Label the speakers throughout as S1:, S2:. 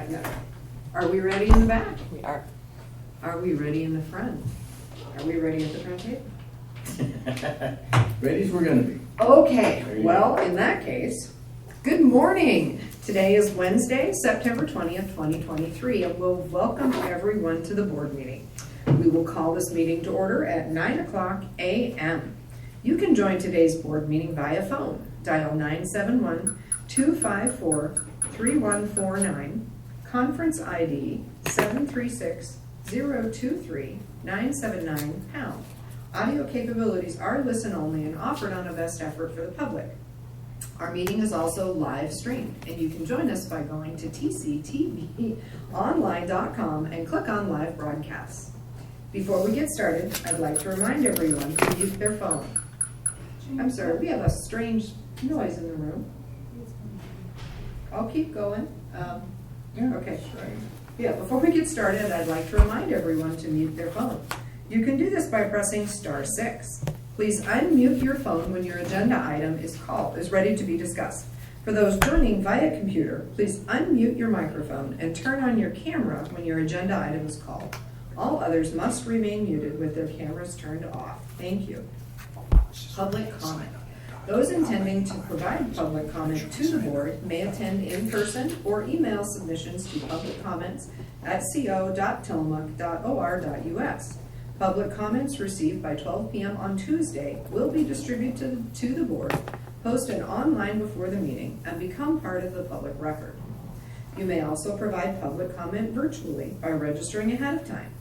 S1: know. Are we ready in the back?
S2: We are.
S1: Are we ready in the front? Are we ready at the front table?
S3: Ready as we're gonna be.
S1: Okay,
S3: There you
S1: well, in that case, good morning. Today is Wednesday, September 20th, 2023, and we'll welcome everyone to the board meeting. We will call this meeting to order at 9 o'clock a.m. You can join today's board meeting via phone. Dial 971-254-3149, conference ID 736-023-979#. Audio capabilities are listen only and offered on a best effort for the public. Our meeting is also live streamed, and you can join us by going to tctvonline.com and click on live broadcasts. Before we get started, I'd like to remind everyone to mute their phone. I'm sorry, we have a strange noise in the room. I'll keep going. Okay. Yeah, before we get started, I'd like to remind everyone to mute their phone. You can do this by pressing *6. Please unmute your phone when your agenda item is ready to be discussed. For those joining via computer, please unmute your microphone and turn on your camera when your agenda item is called. All others must remain muted with their cameras turned off. Thank you. Public comment. Those intending to provide public comment to the board may attend in person or email submissions to publiccomments@co.tillamook.or.us. Public comments received by 12 p.m. on Tuesday will be distributed to the board, posted online before the meeting, and become part of the public record. You may also provide public comment virtually by registering ahead of time.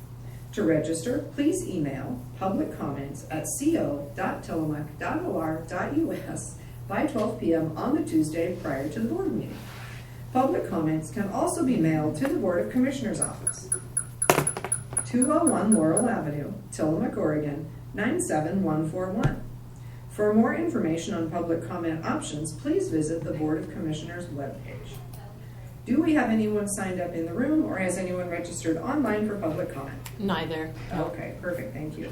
S1: To register, please email publiccomments@co.tillamook.or.us by 12 p.m. on the Tuesday prior to the board meeting. Public comments can also be mailed to the Board of Commissioners office, 201 Laurel Avenue, Tillamook, Oregon, 97141. For more information on public comment options, please visit the Board of Commissioners webpage. Do we have anyone signed up in the room, or has anyone registered online for public comment?
S2: Neither.
S1: Okay, perfect, thank you.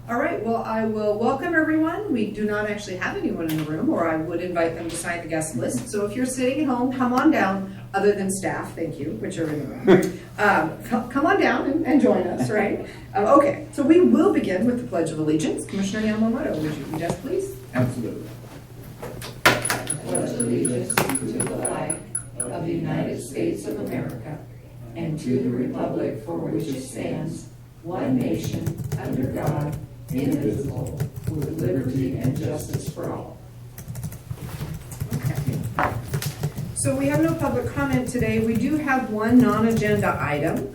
S1: All right, well, I will welcome everyone. We do not actually have anyone in the room, or I would invite them to sign the guest list. So if you're sitting at home, come on down, other than staff, thank you, which are in the room. Come on down and join us, right? Okay, so we will begin with the Pledge of Allegiance. Commissioner Yamamoto, would you lead us, please?
S3: Absolutely.
S4: Pledge allegiance to the flag of the United States of America and to the republic for which it stands, one nation, under God, indivisible, with liberty and justice for all.
S1: Okay. So we have no public comment today. We do have one non-agenda item.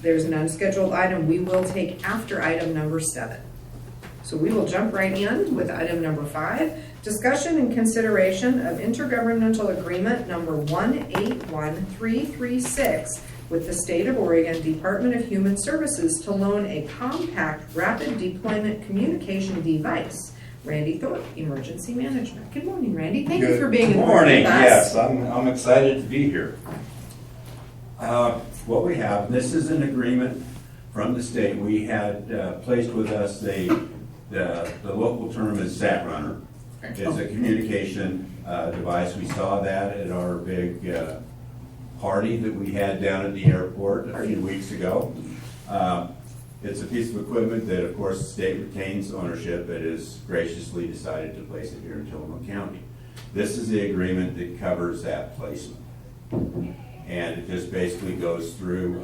S1: There's an unscheduled item we will take after item number 7. So we will jump right in with item number 5, discussion and consideration of intergovernmental agreement number 181336 with the State of Oregon Department of Human Services to loan a compact rapid deployment communication device. Randy Thorpe, Emergency Management. Good morning, Randy. Thank you for being in the room with us.
S5: Good morning, yes, I'm excited to be here. What we have, this is an agreement from the state. We had placed with us the local term is SatRunner. It's a communication device. We saw that at our big party that we had down at the airport a few weeks ago. It's a piece of equipment that, of course, the state retains ownership, but has graciously decided to place it here in Tillamook County. This is the agreement that covers that placement. And it just basically goes through,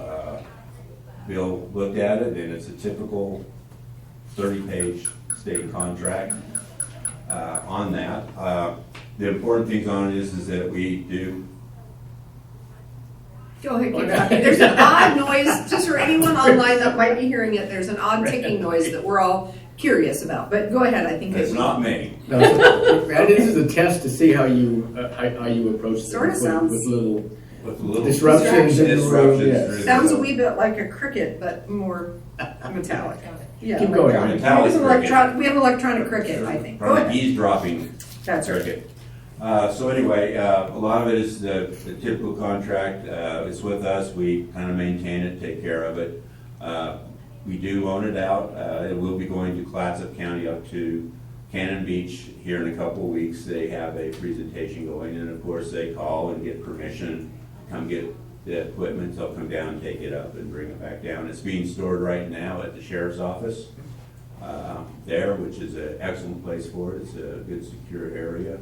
S5: Bill looked at it, and it's a typical 30-page state contract on that. The important things on it is that we do.
S1: Go ahead, keep talking. There's an odd noise, just for anyone online that might be hearing it, there's an odd ticking noise that we're all curious about. But go ahead, I think
S5: It's not me.
S3: No, this is a test to see how you approach this.
S1: Sort of sounds-
S3: with little
S5: With little
S3: disruptions in the room.
S5: disruptions.
S3: Yes.
S1: Sounds a wee bit like a cricket, but more metallic. Yeah,
S3: Keep going.
S1: electronic.
S5: Metallic
S1: We have an
S5: cricket.
S1: we have an electronic cricket, I think. Go
S5: From an
S1: ahead.
S5: eavesdropping
S1: That's right.
S5: cricket. So anyway, a lot of it is the typical contract. It's with us. We kind of maintain it, take care of it. We do loan it out. It will be going to Clatsop County up to Cannon Beach here in a couple of weeks. They have a presentation going, and of course they call and get permission, come get the equipment, they'll come down, take it up, and bring it back down. It's being stored right now at the sheriff's office there, which is an excellent place for it. It's a good, secure area.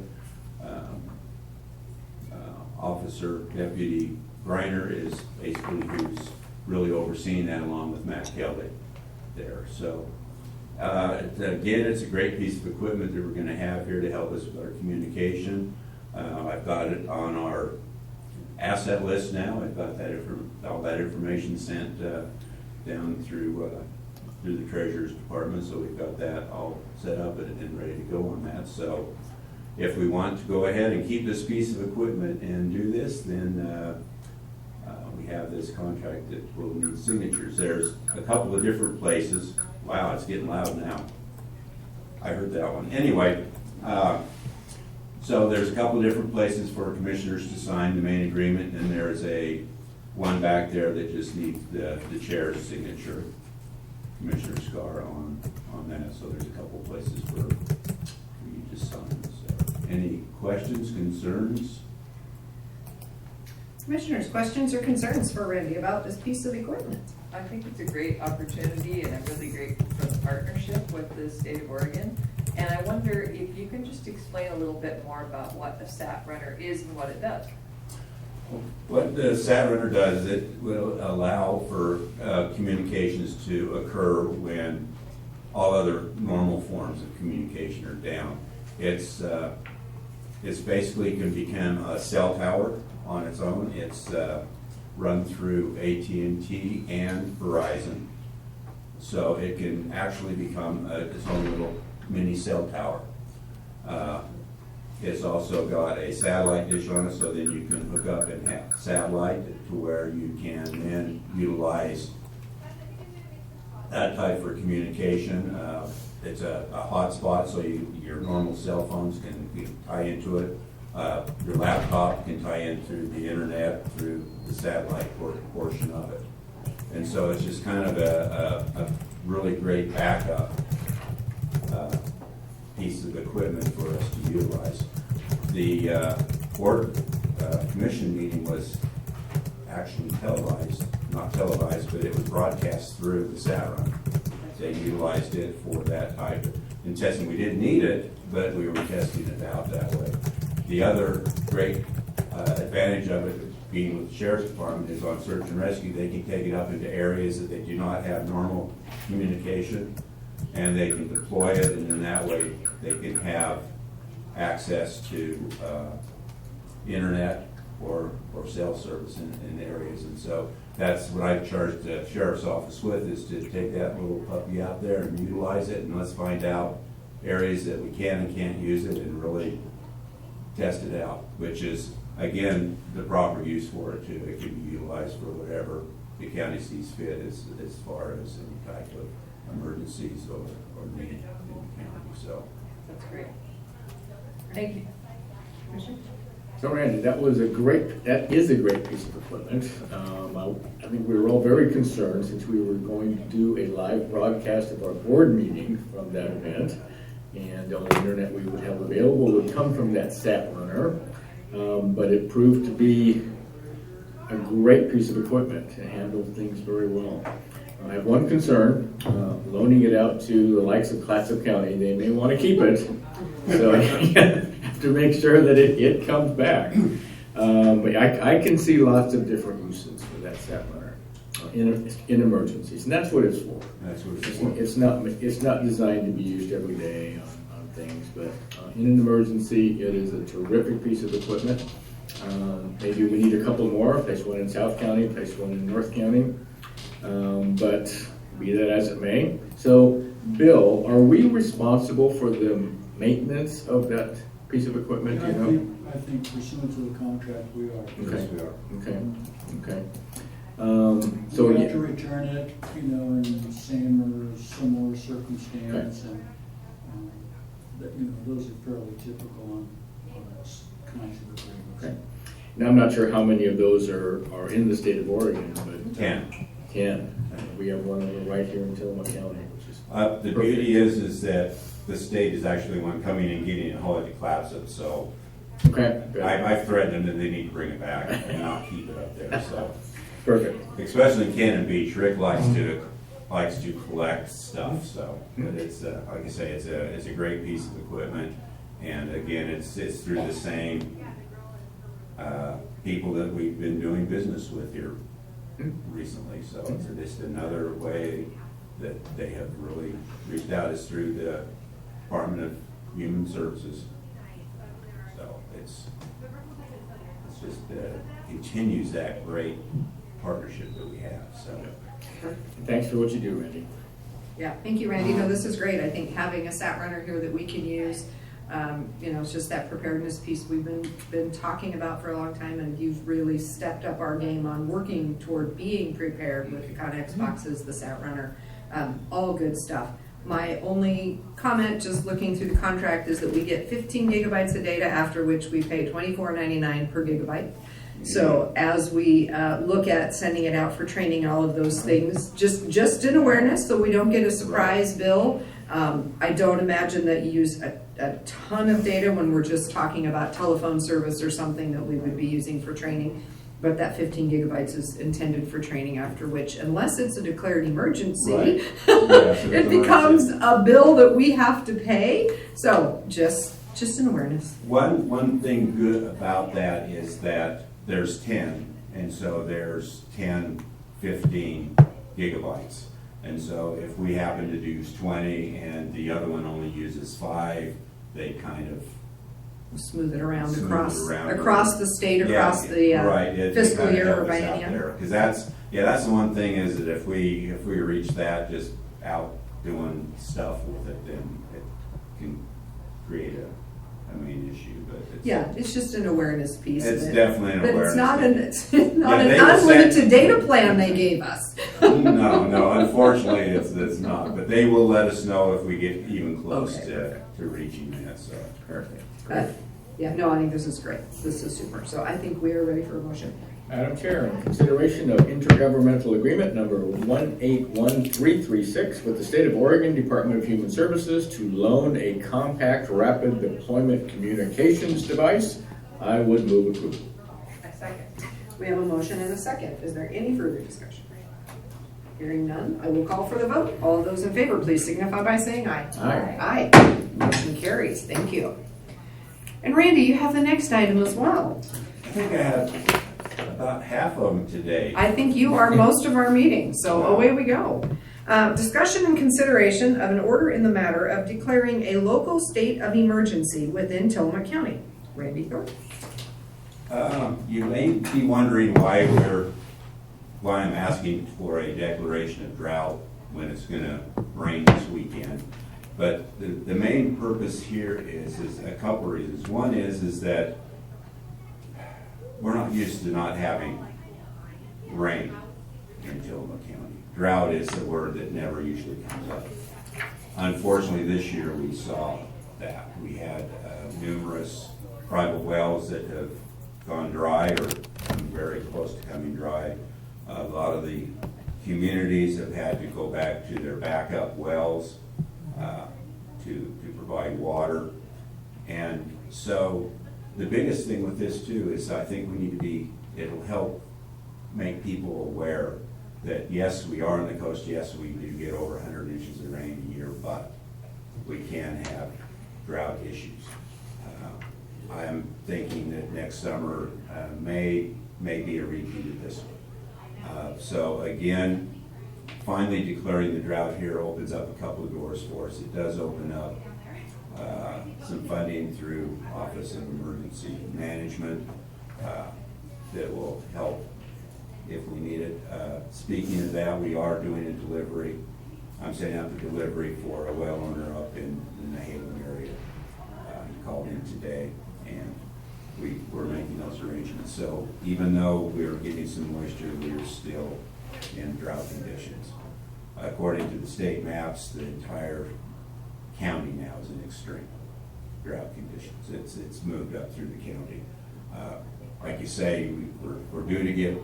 S5: Officer Deputy Griner is basically who's really overseeing that, along with Matt Kelly there. So again, it's a great piece of equipment that we're going to have here to help us with our communication. I've got it on our asset list now. I've got that all that information sent down through the Treasurer's Department, so we've got that all set up and ready to go on that. So if we want to go ahead and keep this piece of equipment and do this, then we have this contract that will need signatures. There's a couple of different places. Wow, it's getting loud now. I heard that one. Anyway, so there's a couple of different places for commissioners to sign the main agreement, and there's one back there that just needs the chair's signature, Commissioner Scar, on that. So there's a couple of places for you to sign. So, any questions, concerns?
S1: Commissioners, questions or concerns for Randy about this piece of equipment?
S2: I think it's a great opportunity, and I'm really grateful for the partnership with the state of Oregon. And I wonder if you can just explain a little bit more about what a SAT runner is and what it does.
S5: What the SAT runner does, it will allow for communications to occur when all other normal forms of communication are down. It's basically can become a cell tower on its own. It's run through AT&T and Verizon, so it can actually become its own little mini cell tower. It's also got a satellite dish on it, so then you can hook up and have satellite to where you can then utilize that type for communication. It's a hotspot, so your normal cell phones can tie into it. Your laptop can tie in through the internet through the satellite portion of it. And so it's just kind of a really great backup piece of equipment for us to utilize. The board commission meeting was actually televised, not televised, but it was broadcast through the SAT run. They utilized it for that type of testing. We didn't need it, but we were testing it out that way. The other great advantage of it being with the Sheriff's Department is on search and rescue. They can take it up into areas that they do not have normal communication, and they can deploy it, and in that way they can have access to internet or cell service in areas. And so that's what I've charged the Sheriff's Office with, is to take that little puppy out there and utilize it, and let's find out areas that we can and can't use it and really test it out, which is, again, the proper use for it too. It can be utilized for whatever the county sees fit as far as any type of emergencies or need in the county. So
S2: That's great. Thank you.
S1: Commissioner?
S3: So Randy, that is a great piece of equipment. I think we were all very concerned, since we were going to do a live broadcast of our board meeting from that event, and the only internet we would have available would come from that SAT runner. But it proved to be a great piece of equipment to handle things very well. I have one concern, loaning it out to the likes of Clatsop County. They may want to keep it, so I have to make sure that it comes back. But I can see lots of different uses for that SAT runner in emergencies, and that's what it's for.
S5: that's what it's for.
S3: It's not designed to be used every day on things, but in an emergency, it is a terrific piece of equipment. Maybe we need a couple more. Place one in South County, place one in North County. But be that as it may. So, Bill, are we responsible for the maintenance of that piece of equipment? Do you know?
S6: I think pursuant to the contract, we are.
S3: Okay.
S5: Yes, we are.
S3: Okay.
S6: So
S3: So
S6: we have to return it, in the same or similar circumstance, and those are fairly typical on kinds of agreements.
S3: Okay. Now, I'm not sure how many of those are in the state of Oregon, but
S5: 10.
S3: We have one right here in Tillamook County, which is
S5: The beauty is that the state is actually one coming and getting it hauled to Clatsop, so
S3: Okay, good.
S5: I've threatened them that they need to bring it back and not keep it up there, so.
S3: Perfect.
S5: Especially in Cannon Beach, Rick likes to collect stuff, so, but it's, like I say, it's a great piece of equipment. And again, it's through the same, people that we've been doing business with here recently, so it's just another way that they have really reached out is through the Department of Human Services. So it's just, continues that great partnership that we have, so.
S3: Thanks for what you do, Randy.
S1: Yeah, thank you, Randy. No, this is great. I think having a SAT runner here that we can use, it's just that preparedness piece we've been talking about for a long time, and you've really stepped up our game on working toward being prepared with the Connex boxes, the SAT runner, all good stuff. My only comment, just looking through the contract, is that we get 15 gigabytes of data, after which we pay $24.99 per gigabyte. So as we look at sending it out for training, all of those things, just in awareness, so we don't get a surprise bill. I don't imagine that you use a ton of data when we're just talking about telephone service or something that we would be using for training. But that 15 gigabytes is intended for training, after which, unless it's a declared emergency,
S3: Right.
S1: it becomes a bill that we have to pay. So just an awareness.
S5: One thing good about that is that there's 10, and so there's 10, 15 gigabytes. And so if we happen to use 20 and the other one only uses 5, they kind of
S1: Smooth it around
S5: Smooth
S1: across
S5: it around.
S1: across the state, across the
S5: right, it
S1: fiscal
S5: kinda
S1: year or
S5: helps out
S1: biennium.
S5: there. Because that's the one thing is that if we reach that just out doing stuff with it, then it can create a main issue. But it's,
S1: Yeah, it's just an awareness piece.
S5: it's
S1: of it.
S5: definitely an
S1: But
S5: awareness.
S1: it's not
S5: Yeah, they
S1: an
S5: will
S1: unlimited
S5: send-
S1: data plan they gave us.
S5: No, unfortunately, it's not. But they will let us know if we get even close
S1: Okay,
S5: to reaching that. So
S3: Perfect.
S1: Yeah, no, I think this is great. This is super. So I think we are ready for a motion.
S3: Madam Chair, in consideration of intergovernmental agreement number 181336 with the State of Oregon Department of Human Services to loan a compact rapid deployment communications device, I would move approval.
S2: A second.
S1: We have a motion and a second. Is there any further discussion? Hearing none, I will call for the vote. All those in favor, please signify by saying aye.
S3: Aye.
S1: Aye. Motion carries. Thank you. And Randy, you have the next item as well.
S5: I think I have about half of them today.
S1: I think you are most of our meetings, so away we go. Discussion and consideration of an order in the matter of declaring a local state of emergency within Tillamook County. Randy Thorpe.
S5: You may be wondering why I'm asking for a declaration of drought when it's gonna rain this weekend. But the main purpose here is a couple of reasons. One is that we're not used to not having rain in Tillamook County. Drought is a word that never usually comes up. Unfortunately, this year we saw that. We had numerous private wells that have gone dry or come very close to coming dry. A lot of the communities have had to go back to their backup wells to provide water. And so the biggest thing with this too is I think we need to it'll help make people aware that yes, we are on the coast, yes, we do get over 100 inches of rain a year, but we can have drought issues. I am thinking that next summer may be a repeat of this one. So again, finally declaring the drought here opens up a couple of doors for us. It does open up some funding through Office of Emergency Management that will help if we need it. Speaking of that, we are doing a delivery. I'm setting up a delivery for a well owner up in the Halem area. He called in today, and we're making those arrangements. So even though we're getting some moisture, we're still in drought conditions. According to the state maps, the entire county now is in extreme drought conditions. It's moved up through the county. Like you say, we're due to get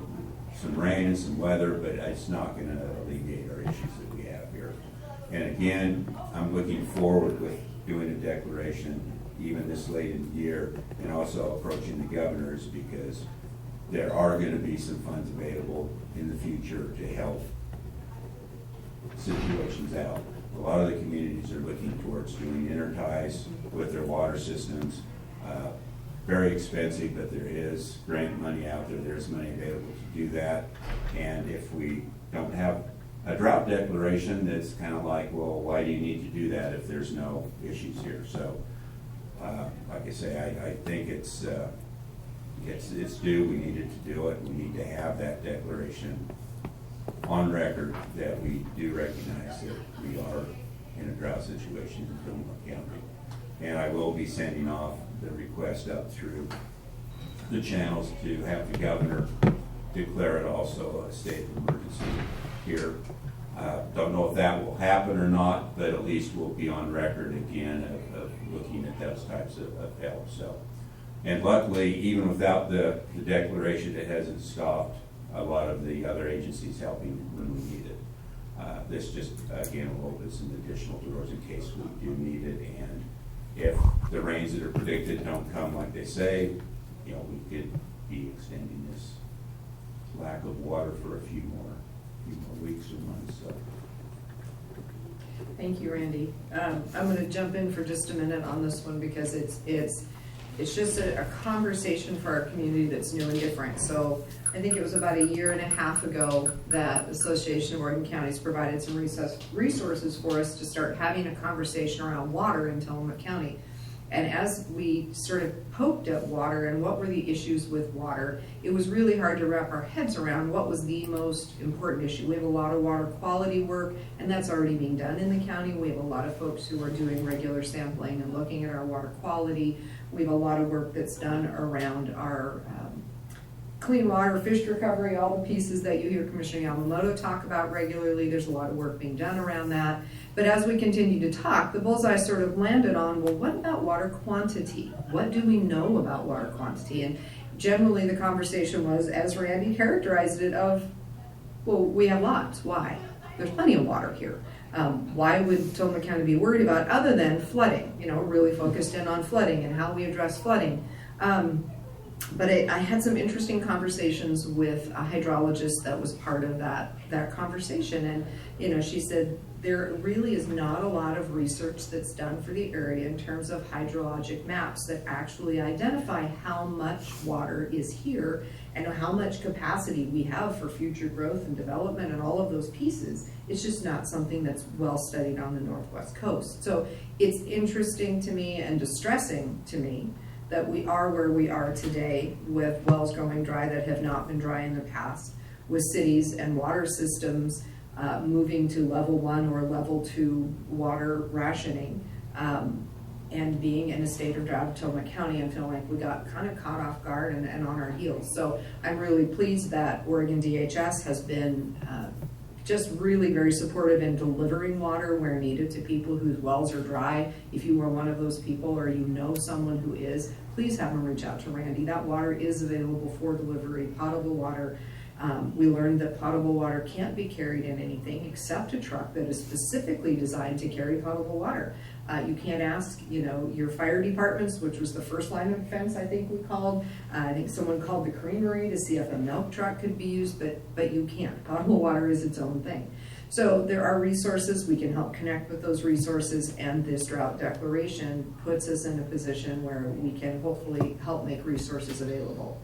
S5: some rain and some weather, but it's not going to alleviate our issues that we have here. And again, I'm looking forward with doing a declaration even this late in the year, and also approaching the governors, because there are gonna be some funds available in the future to help situations out. A lot of the communities are looking towards doing interties with their water systems. Very expensive, but there is grant money out there, there's money available to do that. And if we don't have a drought declaration, that's kind of like, well, why do you need to do that if there's no issues here? So, like I say, I think it's due, we needed to do it, we need to have that declaration on record that we do recognize that we are in a drought situation in Fillmore County. And I will be sending off the request up through the channels to have the governor declare it also a state of emergency here. Don't know if that will happen or not, but at least we'll be on record again of looking at those types of help. So, and luckily, even without the declaration, it hasn't stopped a lot of the other agencies helping when we need it. This just, again, will open some additional doors in case we do need it. And if the rains that are predicted don't come like they say, you know, we could be extending this lack of water for a few more weeks or months. So.
S1: Thank you, Randy. I'm going to jump in for just a minute on this one because it's just a conversation for our community that's new and different. So I think it was about a year and a half ago that the Association of Oregon Counties provided some resources for us to start having a conversation around water in Tillamook County. And as we sort of poked at water and what were the issues with water, it was really hard to wrap our heads around what was the most important issue. We have a lot of water quality work, and that's already being done in the county. We have a lot of folks who are doing regular sampling and looking at our water quality. We have a lot of work that's done around our clean water, fish recovery, all the pieces that you hear Commissioner Yamamoto talk about regularly. There's a lot of work being done around that. But as we continue to talk, the bullseye sort of landed on, well, what about water quantity? What do we know about water quantity? And generally the conversation was, as Randy characterized it, of, well, we have lots. Why? There's plenty of water here. Why would Tillamook County be worried about other than flooding? You know, really focused in on flooding and how we address flooding. But I had some interesting conversations with a hydrologist that was part of that conversation. And, you know, she said there really is not a lot of research that's done for the area in terms of hydrologic maps that actually identify how much water is here and how much capacity we have for future growth and development and all of those pieces. It's just not something that's well studied on the Northwest coast. So it's interesting to me and distressing to me that we are where we are today with wells going dry that have not been dry in the past, with cities and water systems moving to level 1 or level 2 water rationing, and being in a state of drought in Tillamook County, and feel like we got kind of caught off guard and on our heels. So I'm really pleased that Oregon DHS has been just really very supportive in delivering water where needed to people whose wells are dry. If you are one of those people or you know someone who is, please have them reach out to Randy. That water is available for delivery, potable water. We learned that potable water can't be carried in anything except a truck that is specifically designed to carry potable water. You can't ask, you know, your fire departments, which was the first line of defense I think we called. I think someone called the creamery to see if a milk truck could be used, but you can't. Potable water is its own thing. So there are resources, we can help connect with those resources, and this drought declaration puts us in a position where we can hopefully help make resources available.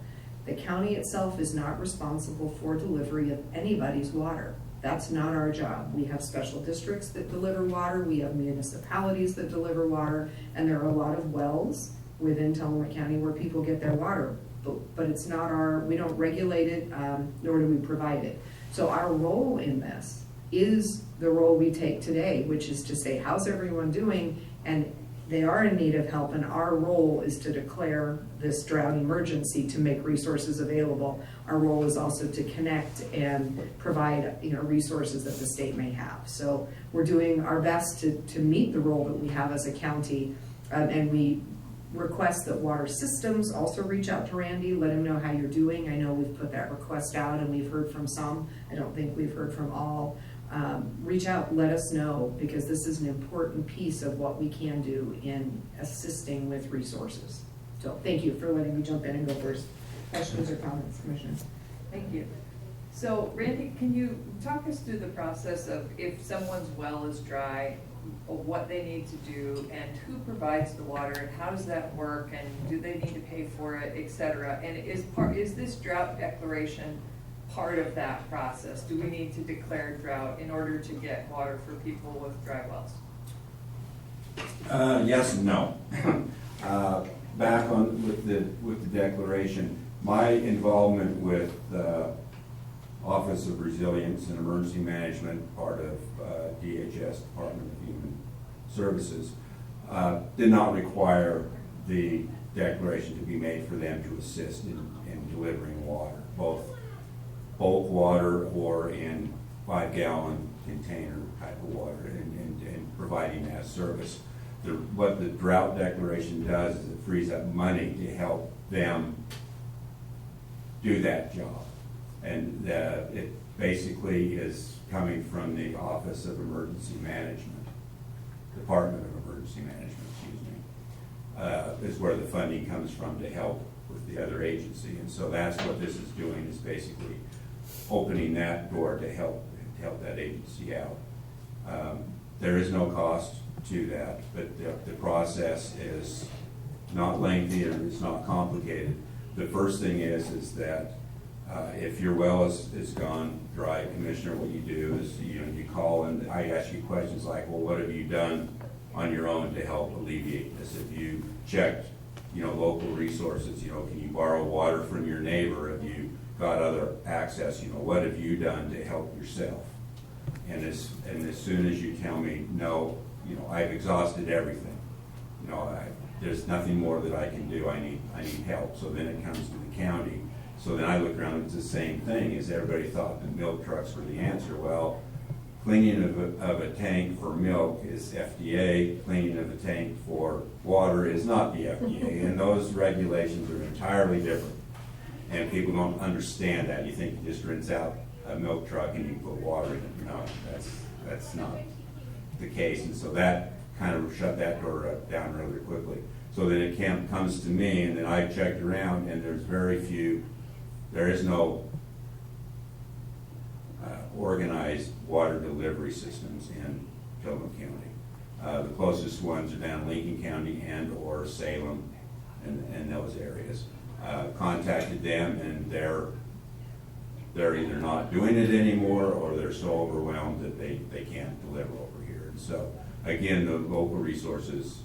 S1: The county itself is not responsible for delivery of anybody's water. That's not our job. We have special districts that deliver water, we have municipalities that deliver water, and there are a lot of wells within Tillamook County where people get their water, but it's not we don't regulate it, nor do we provide it. So our role in this is the role we take today, which is to say, how's everyone doing? And they are in need of help, and our role is to declare this drought emergency to make resources available. Our role is also to connect and provide, you know, resources that the state may have. So we're doing our best to meet the role that we have as a county, and we request that water systems also reach out to Randy, let him know how you're doing. I know we've put that request out and we've heard from some. I don't think we've heard from all. reach out, let us know, because this is an important piece of what we can do in assisting with resources. So thank you for letting me jump in and go first. Questions or comments, Commissioner?
S2: Thank you. So Randy, can you talk us through the process of if someone's well is dry, what they need to do, and who provides the water, and how does that work, and do they need to pay for it, et cetera? And is this drought declaration part of that process? Do we need to declare drought in order to get water for people with dry wells?
S5: Yes and no. Back on with the declaration, my involvement with the Office of Resilience and Emergency Management, part of DHS, Department of Human Services, did not require the declaration to be made for them to assist in delivering water, both bulk water or in 5-gallon container type of water, and providing that service. What the drought declaration does is it frees up money to help them do that job. And it basically is coming from the Office of Emergency Management, Department of Emergency Management, is where the funding comes from to help with the other agency. And so that's what this is doing, is basically opening that door to help that agency out. There is no cost to that, but the process is not lengthy and it's not complicated. The first thing is that if your well is gone dry, Commissioner, what you do is you call and I ask you questions like, well, what have you done on your own to help alleviate this? If you checked, local resources, can you borrow water from your neighbor? Have you got other access? What have you done to help yourself? And as soon as you tell me no, I've exhausted everything. There's nothing more that I can do. I need help. So then it comes to the county. So then I look around and it's the same thing. Is everybody thought that milk trucks were the answer? Well, cleaning of a tank for milk is FDA. Cleaning of a tank for water is not the FDA. And those regulations are entirely different. And people don't understand that. You think you just rinse out a milk truck and you put water in it. No, that's not the case. And so that kind of shut that door down really quickly. So then it comes to me, and then I checked around, and there is no organized water delivery systems in Tillamook County. The closest ones are down in Lincoln County and or Salem and those areas. Contacted them, and they're either not doing it anymore or they're so overwhelmed that they can't deliver over here. And so again, the local resources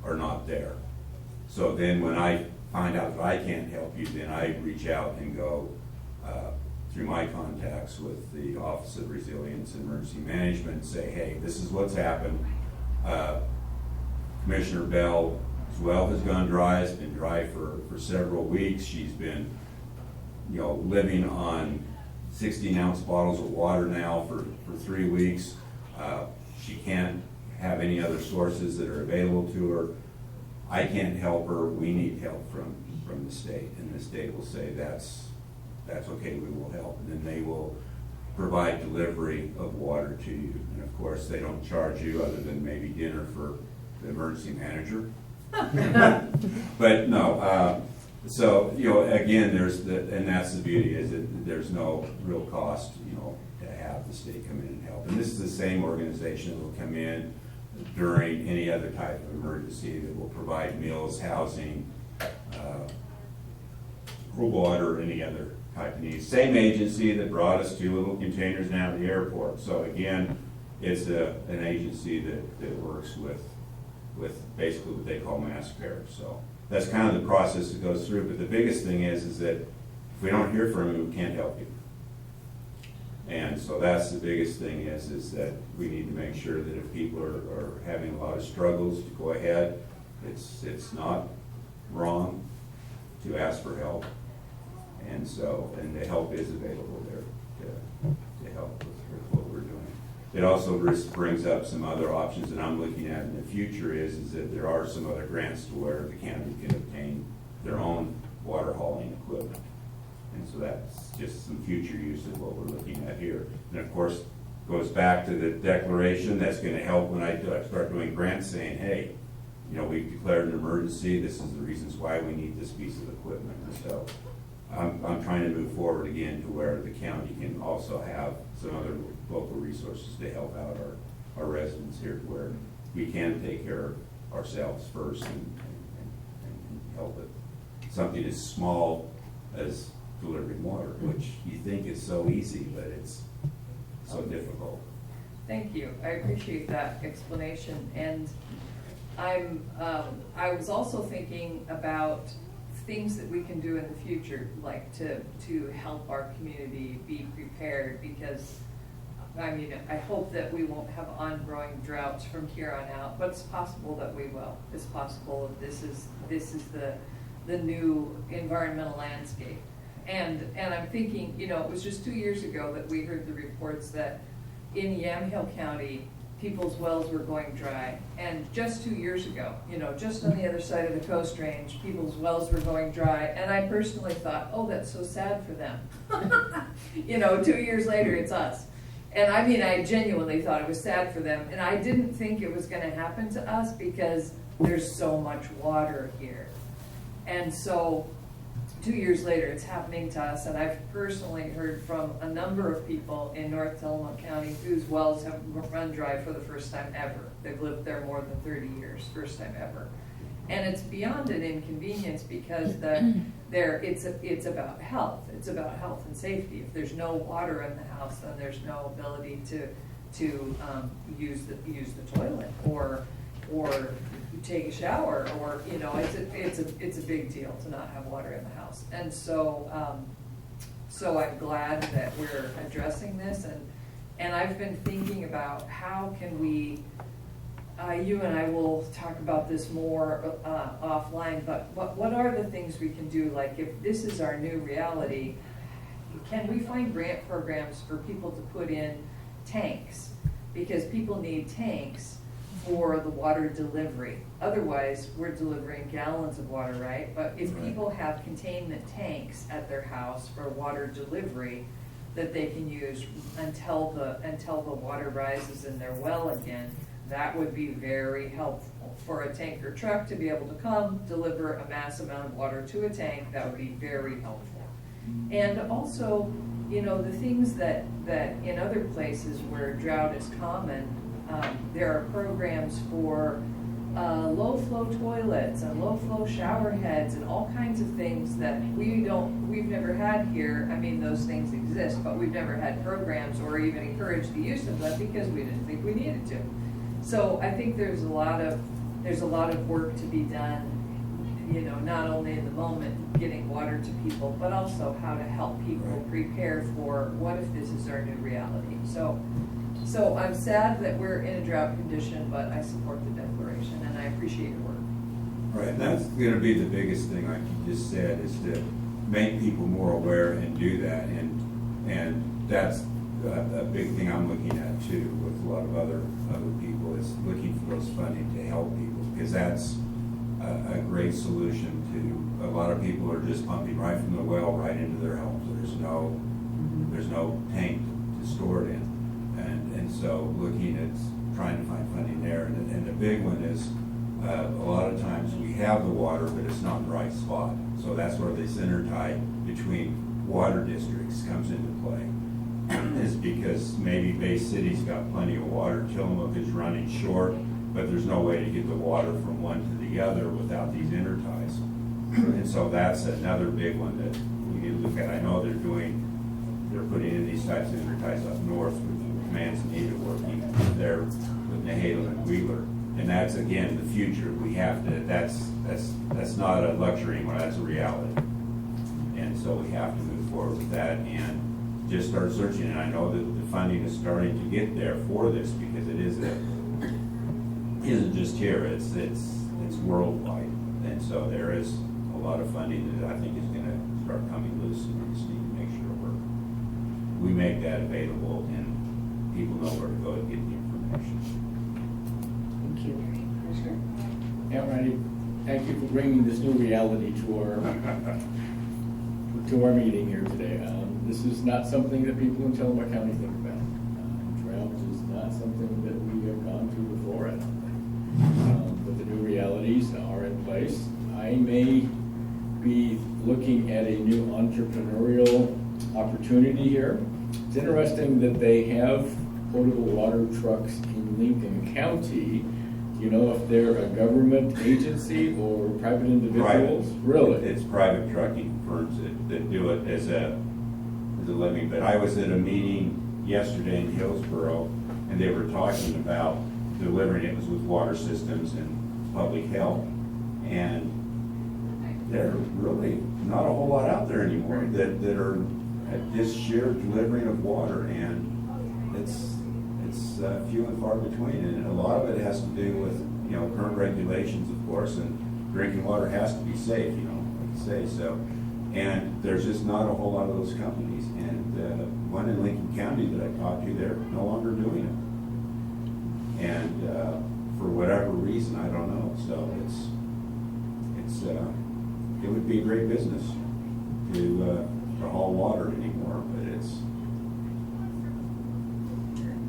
S5: are not there. So then when I find out that I can't help you, then I reach out and go through my contacts with the Office of Resilience and Emergency Management and say, hey, this is what's happened. Commissioner Bell's well has gone dry. It's been dry for several weeks. She's been living on 16-ounce bottles of water now for 3 weeks. She can't have any other sources that are available to her. I can't help her. We need help from the state, and the state will say that's okay. We will help, and then they will provide delivery of water to you. And of course, they don't charge you other than maybe dinner for the emergency manager. But no. So again, and that's the beauty, is that there's no real cost to have the state come in and help. And this is the same organization that will come in during any other type of emergency, that will provide meals, housing, water, any other type of needs. Same agency that brought us 2 little containers down to the airport. So again, it's an agency that works with basically what they call mass care. So that's kind of the process that goes through. But the biggest thing is that if we don't hear from you, we can't help you. And so that's the biggest thing is that we need to make sure that if people are having a lot of struggles, to go ahead. It's not wrong to ask for help. And the help is available there to help with what we're doing. It also brings up some other options that I'm looking at in the future is that there are some other grants to where the county can obtain their own water hauling equipment. And so that's just some future use of what we're looking at here. And of course, goes back to the declaration. That's gonna help when I start doing grants saying, hey, you know, we've declared an emergency, this is the reasons why we need this piece of equipment. And so I'm trying to move forward again to where the county can also have some other local resources to help out our residents here, to where we can take care of ourselves first and help with something as small as delivering water, which you think is so easy, but it's so difficult.
S2: Thank you, I appreciate that explanation, and I was also thinking about things that we can do in the future, like to help our community be prepared, because, I mean, I hope that we won't have ongoing droughts from here on out, but it's possible that we will. It's possible that this is the new environmental landscape. And I'm thinking, you know, it was just 2 years ago that we heard the reports that in Yamhill County, people's wells were going dry. And just 2 years ago, you know, just on the other side of the Coast Range, people's wells were going dry. And I personally thought, oh, that's so sad for them. You know, 2 years later, it's us. And I mean, I genuinely thought it was sad for them. And I didn't think it was gonna happen to us because there's so much water here. And so 2 years later, it's happening to us, and I've personally heard from a number of people in North Tillamook County whose wells have run dry for the first time ever. They've lived there more than 30 years, first time ever. And it's beyond an inconvenience because it's about health. It's about health and safety. If there's no water in the house, then there's no ability to use the toilet or take a shower, or, you know, it's a big deal to not have water in the house. And so I'm glad that we're addressing this, and I've been thinking about how can we, you and I will talk about this more offline, but what are the things we can do? Like, if this is our new reality, can we find grant programs for people to put in tanks? Because people need tanks for the water delivery. Otherwise, we're delivering gallons of water, right? But if people have containment tanks at their house for water delivery that they can use until the water rises in their well again, that would be very helpful. For a tanker truck to be able to come, deliver a mass amount of water to a tank, that would be very helpful. And also, you know, the things that in other places where drought is common, there are programs for low-flow toilets and low-flow shower heads and all kinds of things that we've never had here. I mean, those things exist, but we've never had programs or even encouraged the use of them because we didn't think we needed to. So I think there's a lot of work to be done, you know, not only in the moment getting water to people, but also how to help people prepare for what if this is our new reality. So I'm sad that we're in a drought condition, but I support the declaration and I appreciate your work.
S5: Right, and that's gonna be the biggest thing, like you just said, is to make people more aware and do that. And that's a big thing I'm looking at too with a lot of other people, is looking for those funding to help people, because that's a great solution to, a lot of people are just pumping right from the well right into their homes. There's no tank to store it in. And so looking at trying to find funding there. And the big one is, a lot of times we have the water, but it's not in the right spot. So that's where this intertie between water districts comes into play. Is because maybe Bay City's got plenty of water, Tillamook is running short, but there's no way to get the water from one to the other without these interties. And so that's another big one that we need to look at. I know they're putting in these types of interties up north with Manzanita, working there with Nahalem and Wheeler. And that's, again, the future. We have to, that's not a luxury anymore, that's a reality. And so we have to move forward with that and just start searching. And I know that the funding is starting to get there for this, because it isn't just here, it's worldwide. And so there is a lot of funding that I think is gonna start coming loose, and we just need to make sure we make that available and people know where to go to get the information.
S1: Thank you. Commissioner?
S3: Yeah, Randy, thank you for bringing this new reality to our meeting here today. This is not something that people in Tillamook County think about. Drought is not something that we have gone through before, I don't think. But the new realities are in place. I may be looking at a new entrepreneurial opportunity here. It's interesting that they have potable water trucks in Lincoln County. Do you know if they're a government agency or private individuals? Really?
S5: It's private trucking firms that do it as a living. But I was at a meeting yesterday in Hillsborough, and they were talking about delivering it was with water systems and public health. And there are really not a whole lot out there anymore that are at this sheer delivering of water, and it's few and far between, and a lot of it has to do with, current regulations, of course, and drinking water has to be safe, like you say, so. And there's just not a whole lot of those companies, and one in Lincoln County that I talked to, they're no longer doing it. And for whatever reason, I don't know, so it would be a great business to haul water anymore, but it's.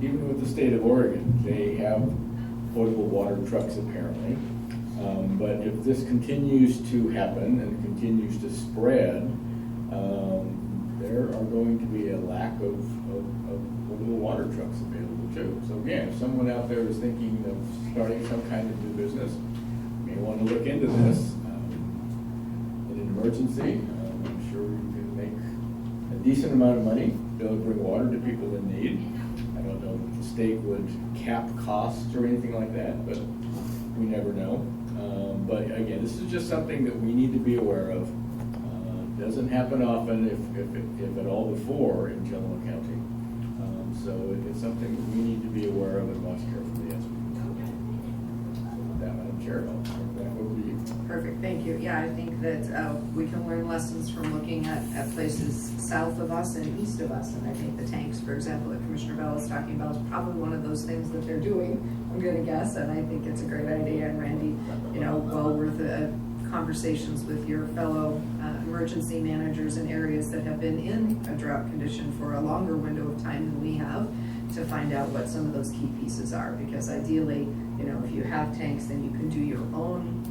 S3: Even with the state of Oregon, they have potable water trucks apparently. But if this continues to happen and continues to spread, there are going to be a lack of potable water trucks available too. So again, if someone out there is thinking of starting some kind of new business, may want to look into this. In an emergency, I'm sure you can make a decent amount of money, be able to bring water to people in need. I don't know if the state would cap costs or anything like that, but we never know. But again, this is just something that we need to be aware of. Doesn't happen often, if at all, before in Tillamook County. So it's something that we need to be aware of and watch carefully as we go. With that, Madam Chair, I'll turn it back over to you.
S1: Perfect, thank you. Yeah, I think that we can learn lessons from looking at places south of us and east of us. And I think the tanks, for example, that Commissioner Bell is talking about is probably one of those things that they're doing, I'm gonna guess. And I think it's a great idea. And Randy, well worth conversations with your fellow emergency managers in areas that have been in a drought condition for a longer window of time than we have, to find out what some of those key pieces are. Because ideally, if you have tanks, then you can do your own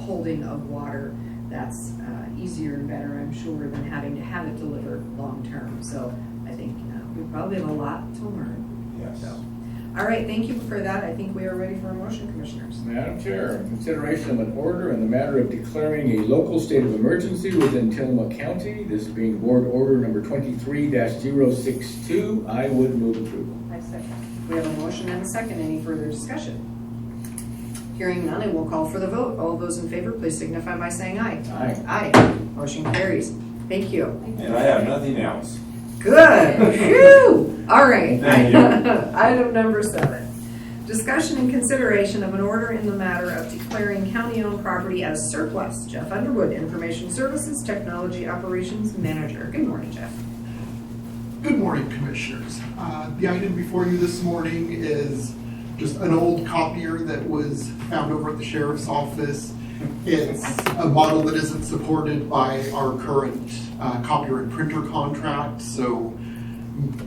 S1: holding of water. That's easier and better, I'm sure, than having to have it delivered long term. So I think we probably have a lot to learn.
S5: Yes.
S1: So, all right, thank you for that. I think we are ready for a motion, Commissioners.
S3: Madam Chair, consideration of an order in the matter of declaring a local state of emergency within Tillamook County, this being board order number 23-062, I would move approval.
S1: I second. We have a motion and a second. Any further discussion? Hearing none, I will call for the vote. All those in favor, please signify by saying aye.
S3: Aye.
S1: Aye. Motion carries. Thank you.
S5: And I have nothing else.
S1: Good. Phew. All right.
S5: Thank you.
S1: Item number 7. Discussion and consideration of an order in the matter of declaring county-owned property as surplus. Jeff Underwood, Information Services Technology Operations Manager. Good morning, Jeff.
S7: Good morning, Commissioners. The item before you this morning is just an old copier that was found over at the Sheriff's Office. It's a model that isn't supported by our current copier and printer contract, so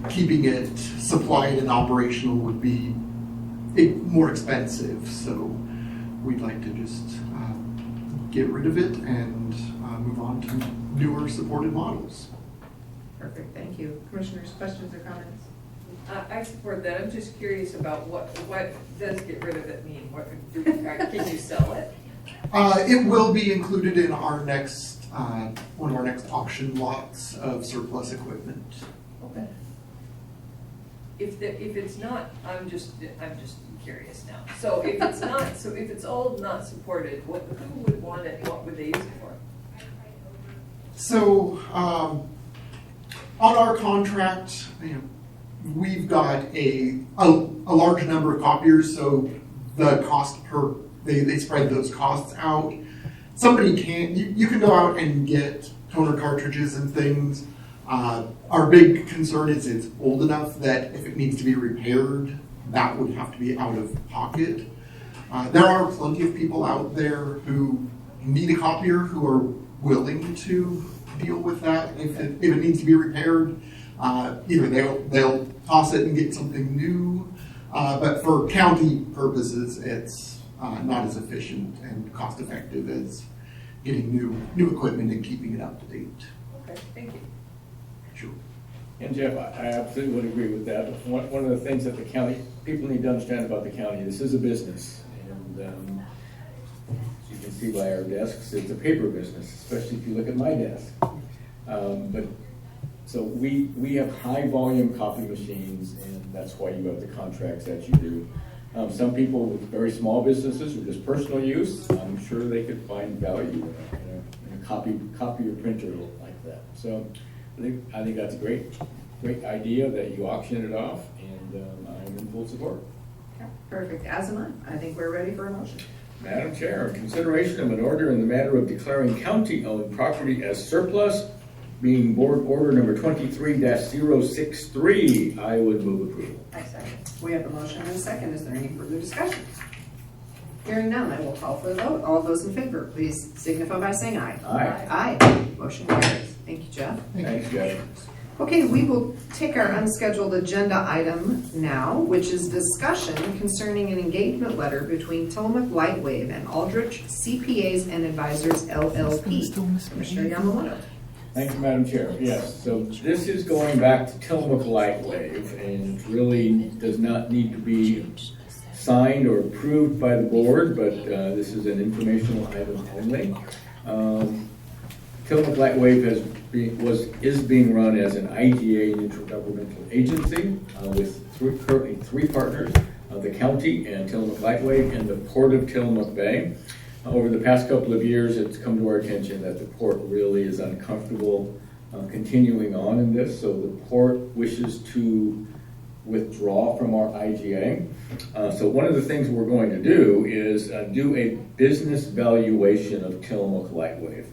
S7: keeping it supplied and operational would be more expensive. So we'd like to just get rid of it and move on to newer supported models.
S1: Perfect. Thank you. Commissioners, questions or comments?
S2: I support that. I'm just curious about what does get rid of it mean? Can you sell it?
S7: It will be included in our next one of our next auction lots of surplus equipment.
S2: Okay. If it's not, I'm just curious now. So if it's not, if it's old, not supported, who would want it? What would they use it for?
S7: So on our contract, we've got a large number of copiers, so the cost per they spread those costs out. Somebody you can go out and get toner cartridges and things. Our big concern is it's old enough that if it needs to be repaired, that would have to be out of pocket. There are plenty of people out there who need a copier who are willing to deal with that if it needs to be repaired. Either they'll toss it and get something new, But for county purposes, it's not as efficient and cost-effective as getting new equipment and keeping it up to date.
S2: Okay, thank you.
S7: Sure.
S3: And Jeff, I absolutely would agree with that. One of the things that the county, people need to understand about the county, this is a business. And as you can see by our desks, it's a paper business, especially if you look at my desk. So we have high volume copy machines, and that's why you have the contracts that you do. Some people with very small businesses or just personal use, I'm sure they could find value in a copier printer like that. So I think that's a great idea that you auction it off, and I'm in full support.
S1: Okay, perfect, as am I. I think we're ready for a motion.
S3: Madam Chair, consideration of an order in the matter of declaring county-owned property as surplus, being board order number 23-063, I would move approval.
S1: I second. We have a motion and a second. Is there any further discussion? Hearing none, I will call for the vote. All those in favor, please signify by saying aye.
S3: Aye.
S1: Aye. Motion carries. Thank you, Jeff.
S3: Thanks, Jeff.
S1: Okay, we will take our unscheduled agenda item now, which is discussion concerning an engagement letter between Tillamook Lightwave and Aldrich CPAs and Advisors LLP. Commissioner Yamamoto.
S3: Thank you, Madam Chair. Yes, so this is going back to Tillamook Lightwave, and it really does not need to be signed or approved by the board, but this is an informational item only. Tillamook Lightwave is being run as an IGA, an intergovernmental agency, with currently three partners, the county and Tillamook Lightwave and the Port of Tillamook Bay. Over the past couple of years, it's come to our attention that the port really is uncomfortable continuing on in this, so the port wishes to withdraw from our IGA. So one of the things we're going to do is do a business valuation of Tillamook Lightwave.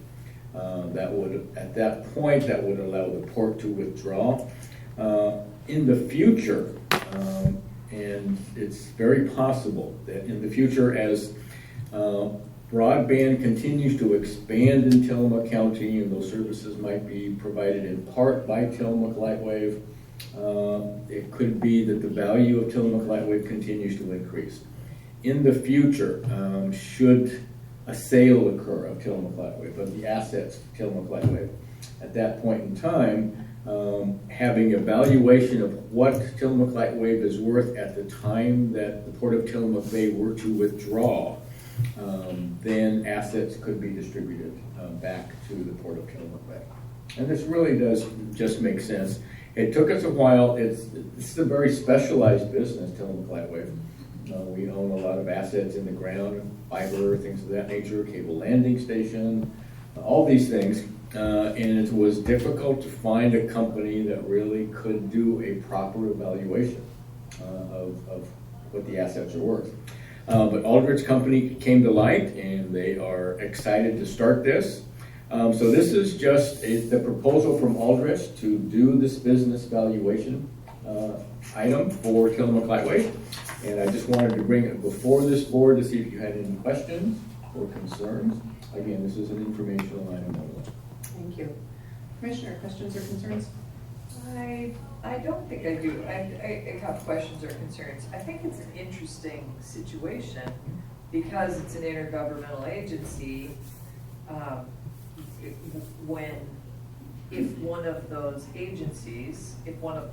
S3: That would, at that point, that would allow the port to withdraw. In the future, and it's very possible that in the future, as broadband continues to expand in Tillamook County, and those services might be provided in part by Tillamook Lightwave, it could be that the value of Tillamook Lightwave continues to increase. In the future, should a sale occur of Tillamook Lightwave, of the assets of Tillamook Lightwave, at that point in time, having a valuation of what Tillamook Lightwave is worth at the time that the Port of Tillamook Bay were to withdraw, then assets could be distributed back to the Port of Tillamook Bay. And this really does just make sense. It took us a while. This is a very specialized business, Tillamook Lightwave. We own a lot of assets in the ground, fiber, things of that nature, cable landing station, all these things. And it was difficult to find a company that really could do a proper evaluation of what the assets are worth. But Aldrich Company came to light, and they are excited to start this. So this is just the proposal from Aldrich to do this business valuation item for Tillamook Lightwave. And I just wanted to bring it before this board to see if you had any questions or concerns. Again, this is an informational item only.
S1: Thank you. Commissioner, questions or concerns?
S2: I don't think I do. I have questions or concerns. I think it's an interesting situation because it's an intergovernmental agency. If one of those agencies, if one of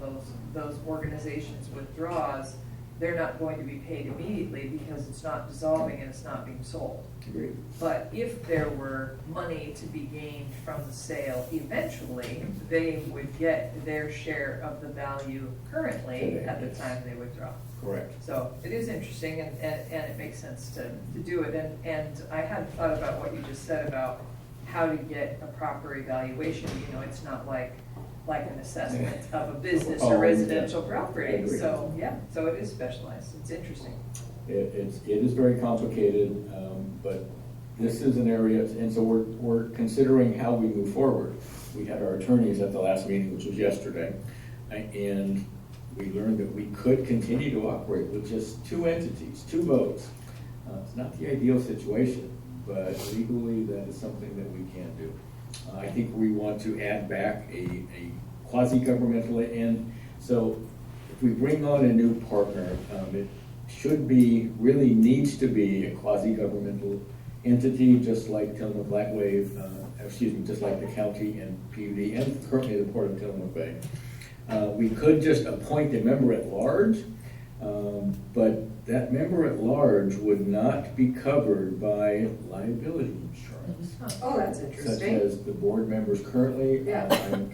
S2: those organizations withdraws, they're not going to be paid immediately because it's not dissolving and it's not being sold.
S3: Agreed.
S2: But if there were money to be gained from the sale, eventually they would get their share of the value currently at the time they withdraw.
S3: Correct.
S2: So it is interesting and it makes sense to do it. And I hadn't thought about what you just said about how to get a proper evaluation. You know, it's not like an assessment of a business or residential property. So yeah, so it is specialized. It's interesting.
S3: It is very complicated, but this is an area, and so we're considering how we move forward. We had our attorneys at the last meeting, which was yesterday, and we learned that we could continue to operate with just two entities, two votes. It's not the ideal situation, but legally that is something that we can do. I think we want to add back a quasi-governmental, and so if we bring on a new partner, it should be, really needs to be a quasi-governmental entity, just like Tillamook Lightwave, just like the county and PUD, and currently the Port of Tillamook Bay. We could just appoint a member at large, but that member at large would not be covered by liability insurance.
S1: Oh, that's
S3: Such
S1: interesting.
S3: as the board members currently,
S1: Yeah.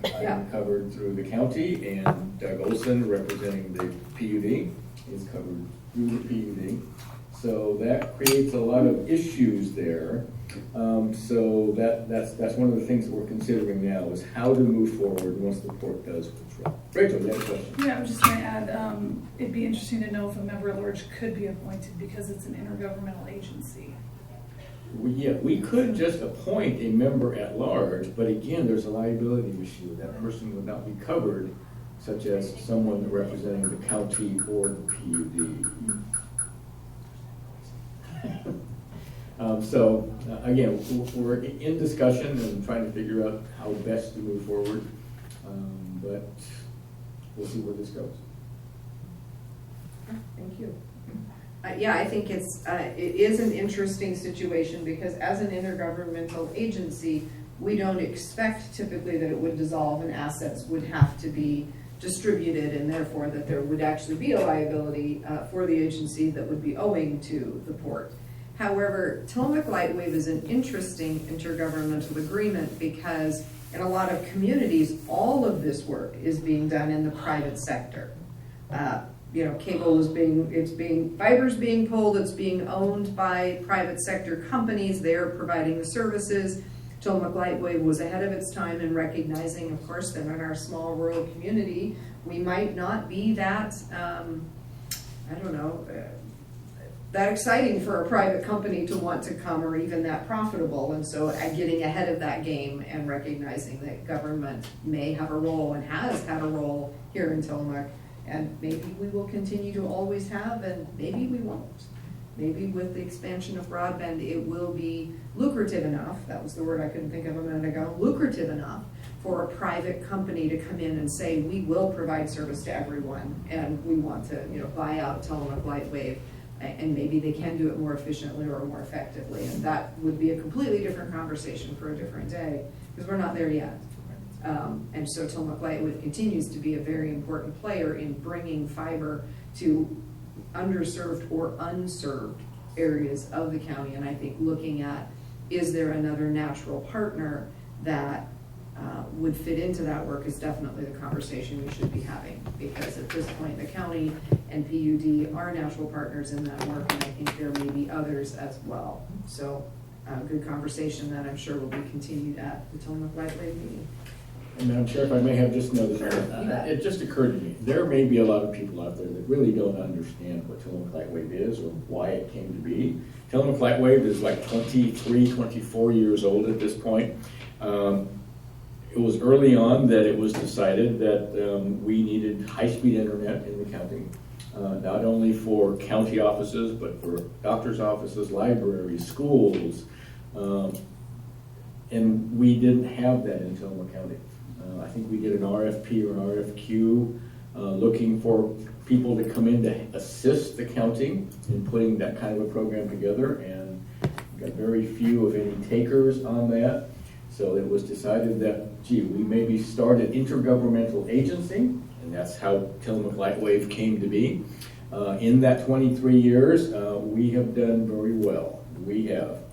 S1: Yeah.
S3: I'm covered through the county, and Doug Olson, representing the PUD, is covered through the PUD. So that creates a lot of issues there. So that's one of the things that we're considering now, is how to move forward once the port does withdraw. Rachel, you have a question?
S8: Yeah, I was just going to add, it'd be interesting to know if a member at large could be appointed because it's an intergovernmental agency.
S3: We could just appoint a member at large, but again, there's a liability issue. That person would not be covered, such as someone representing the county or the PUD. Again, we're in discussion and trying to figure out how best to move forward, but we'll see where this goes.
S1: Thank you. Yeah, I think it is an interesting situation, because as an intergovernmental agency, we don't expect typically that it would dissolve and assets would have to be distributed, and therefore that there would actually be a liability for the agency that would be owing to the port. However, Tillamook Lightwave is an interesting intergovernmental agreement, because in a lot of communities, all of this work is being done in the private sector. Cable is fiber's being pulled, it's being owned by private sector companies, they're providing the services. Tillamook Lightwave was ahead of its time in recognizing, of course, that in our small rural community, we might not be that, that exciting for a private company to want to come, or even that profitable. And so getting ahead of that game and recognizing that government may have a role and has had a role here in Tillamook, and maybe we will continue to always have, and maybe we won't. Maybe with the expansion of broadband, it will be lucrative enough, that was the word I couldn't think of a minute ago, lucrative enough for a private company to come in and say, we will provide service to everyone, and we want to buy out Tillamook Lightwave. And maybe they can do it more efficiently or more effectively. And that would be a completely different conversation for a different day, because we're not there yet. And so Tillamook Lightwave continues to be a very important player in bringing fiber to underserved or unserved areas of the county. And I think looking at, is there another natural partner that would fit into that work, is definitely the conversation we should be having, because at this point the county and PUD are natural partners in that work, and I think there may be others as well. So good conversation that I'm sure will be continued at the Tillamook Lightwave meeting.
S3: And Madam Chair, if I may have just another it just occurred to me, there may be a lot of people out there that really don't understand what Tillamook Lightwave is or why it came to be. Tillamook Lightwave is like 23, 24 years old at this point. It was early on that it was decided that we needed high-speed internet in the county, not only for county offices, but for doctor's offices, libraries, schools, and we didn't have that in Tillamook County. I think we did an RFP or an RFQ looking for people to come in to assist the county in putting that kind of a program together, and got very few, if any, takers on that. So it was decided that, we maybe start an intergovernmental agency, and that's how Tillamook Lightwave came to be. In that 23 years, we have done very well. We have,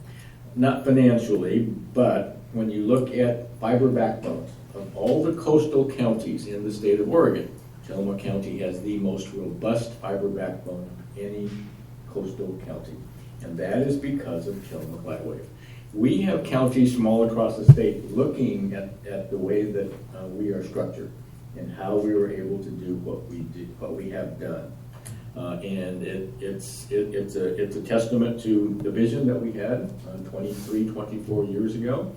S3: not financially, but when you look at fiber backbones, of all the coastal counties in the state of Oregon, Tillamook County has the most robust fiber backbone of any coastal county. And that is because of Tillamook Lightwave. We have counties small across the state looking at the way that we are structured and how we were able to do what we have done. And it's a testament to the vision that we had 23, 24 years ago.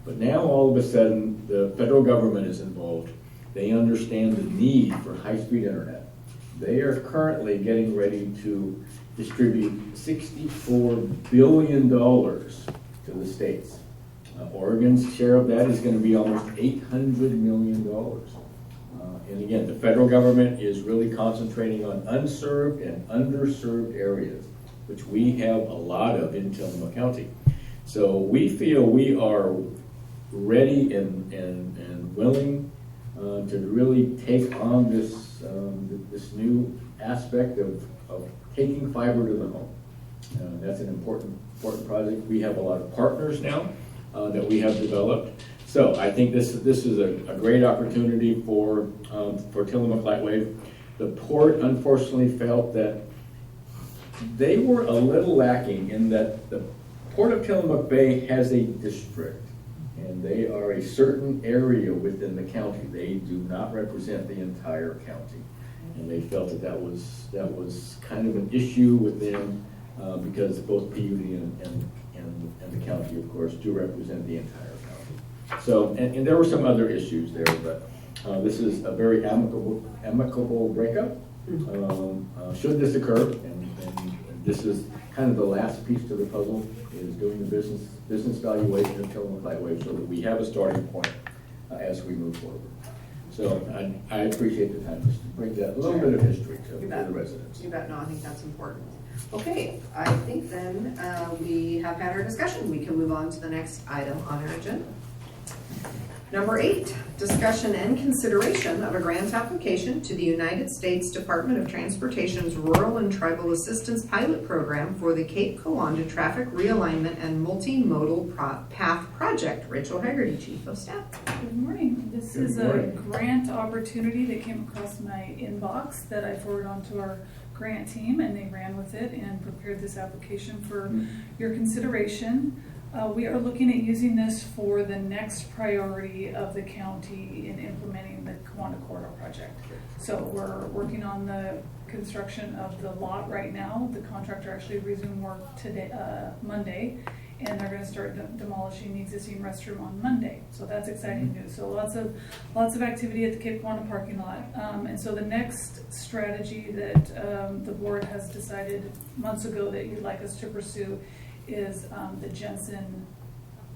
S3: But now all of a sudden, the federal government is involved. They understand the need for high-speed internet. They are currently getting ready to distribute $64 billion to the states. Oregon's share of that is going to be almost $800 million. And again, the federal government is really concentrating on unserved and underserved areas, which we have a lot of in Tillamook County. So we feel we are ready and willing to really take on this new aspect of taking fiber to the home. That's an important project. We have a lot of partners now that we have developed. So I think this is a great opportunity for Tillamook Lightwave. The port unfortunately felt that they were a little lacking in that the Port of Tillamook Bay has a district, and they are a certain area within the county. They do not represent the entire county. And they felt that was kind of an issue with them because both PUD and the county, of course, do represent the entire county. So, and there were some other issues there, but this is a very amicable breakup. Should this occur, and this is kind of the last piece to the puzzle, is doing the business valuation of Tillamook Lightwave so that we have a starting point as we move forward. So I appreciate the time just to bring that little bit of history to the residents.
S1: You bet. No, I think that's important. Okay, I think then we have had our discussion. We can move on to the next item on our agenda. Number 8, discussion and consideration of a grant application to the United States Department of Transportation's Rural and Tribal Assistance Pilot Program for the Cape Coanda Traffic Realignment and Multimodal Path Project. Rachel Haggerty, Chief of Staff.
S8: Good morning. This
S3: Good
S8: is
S3: morning.
S8: a grant opportunity that came across my inbox that I forwarded on to our grant team, and they ran with it and prepared this application for your consideration. We are looking at using this for the next priority of the county in implementing the Coanda Corridor project. So we're working on the construction of the lot right now. The contractor actually resumed work today, Monday, and they're going to start demolishing the existing restroom on Monday. So that's exciting news. So lots of activity at the Cape Coanda parking lot. And so the next strategy that the board has decided months ago that you'd like us to pursue is the Jensen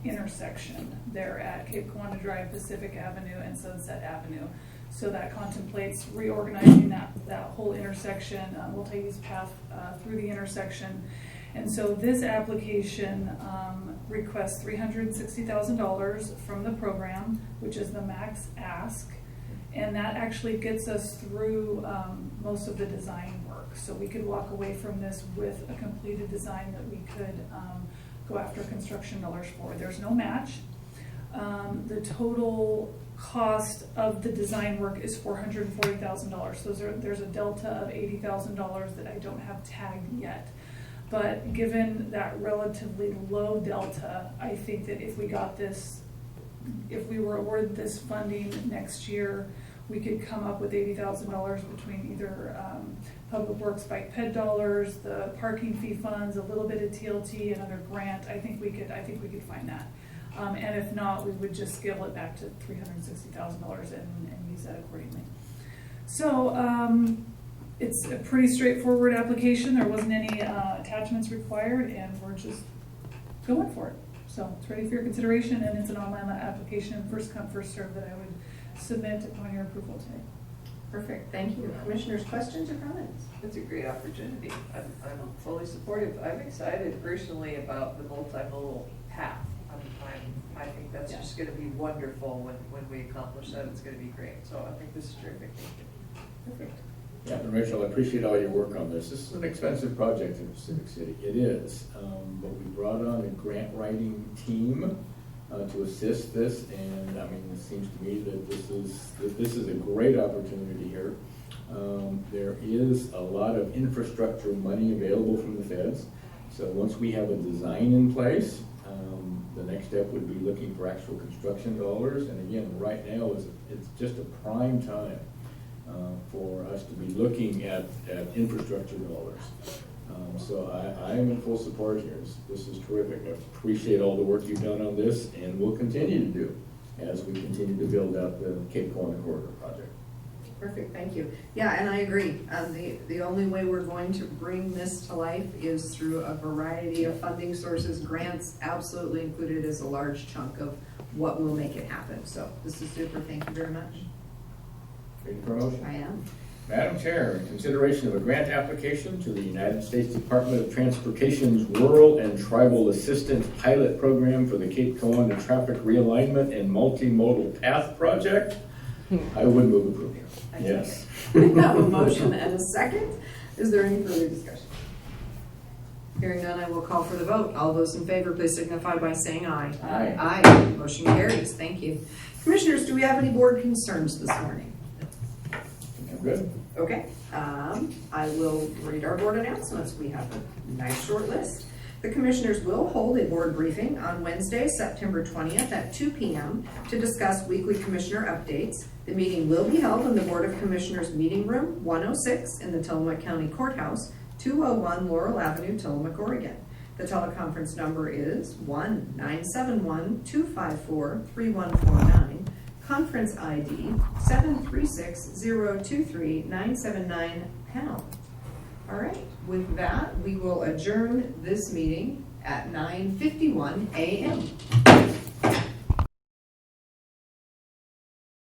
S8: intersection there at Cape Coanda Drive, Pacific Avenue, and Sunset Avenue. So that contemplates reorganizing that whole intersection, multi-use path through the intersection. And so this application requests $360,000 from the program, which is the max ask. And that actually gets us through most of the design work. So we could walk away from this with a completed design that we could go after construction dollars for. There's no match. The total cost of the design work is $440,000. So there's a delta of $80,000 that I don't have tagged yet. But given that relatively low delta, I think that if we got this, if we were awarded this funding next year, we could come up with $80,000 between either Public Works Bike Ped dollars, the parking fee funds, a little bit of TLT, another grant. I think we could find that. And if not, we would just scale it back to $360,000 and use that accordingly. So it's a pretty straightforward application. There wasn't any attachments required, and we're just going for it. So it's ready for your consideration, and it's an online application, first come, first serve, that I would submit upon your approval today.
S1: Perfect. Thank you. Commissioners, questions or comments?
S2: It's a great opportunity. I'm fully supportive. I'm excited personally about the multimodal path. I think that's just gonna be wonderful when we accomplish that. It's gonna be great. So I think this is terrific. Thank you.
S1: Perfect.
S3: Yeah, and Rachel, I appreciate all your work on this. This is an expensive project in Pacific City. It is, but we brought on a grant writing team to assist this, and I mean, it seems to me that this is a great opportunity here. There is a lot of infrastructure money available from the feds. So once we have a design in place, the next step would be looking for actual construction dollars. And again, right now it's just a prime time for us to be looking at infrastructure dollars. So I am in full support here. This is terrific. I appreciate all the work you've done on this, and will continue to do as we continue to build out the Cape Coanda Corridor project.
S1: Perfect, thank you. Yeah, and I agree. The only way we're going to bring this to life is through a variety of funding sources. Grants absolutely included as a large chunk of what will make it happen. So this is super. Thank you very much.
S3: Ready for a motion?
S1: I am.
S3: Madam Chair, in consideration of a grant application to the United States Department of Transportation's Rural and Tribal Assistance Pilot Program for the Cape Coanda Traffic Realignment and Multimodal Path Project, I would move approval. Yes.
S1: We have a motion and a second. Is there any further discussion? Hearing none, I will call for the vote. All those in favor, please signify by saying aye.
S3: Aye.
S1: Aye. Motion carries. Thank you. Commissioners, do we have any board concerns this morning?
S3: I'm good.
S1: Okay, I will read our board announcements. We have a nice short list. The Commissioners will hold a board briefing on Wednesday, September 20th at 2 p.m. to discuss weekly Commissioner updates. The meeting will be held in the Board of Commissioners Meeting Room 106 in the Tillamook County Courthouse, 201 Laurel Avenue, Tillamook, Oregon. The teleconference number is 1-971-254-3149. Conference ID 736-023-979#. All right, with that, we will adjourn this meeting at 9:51 a.m.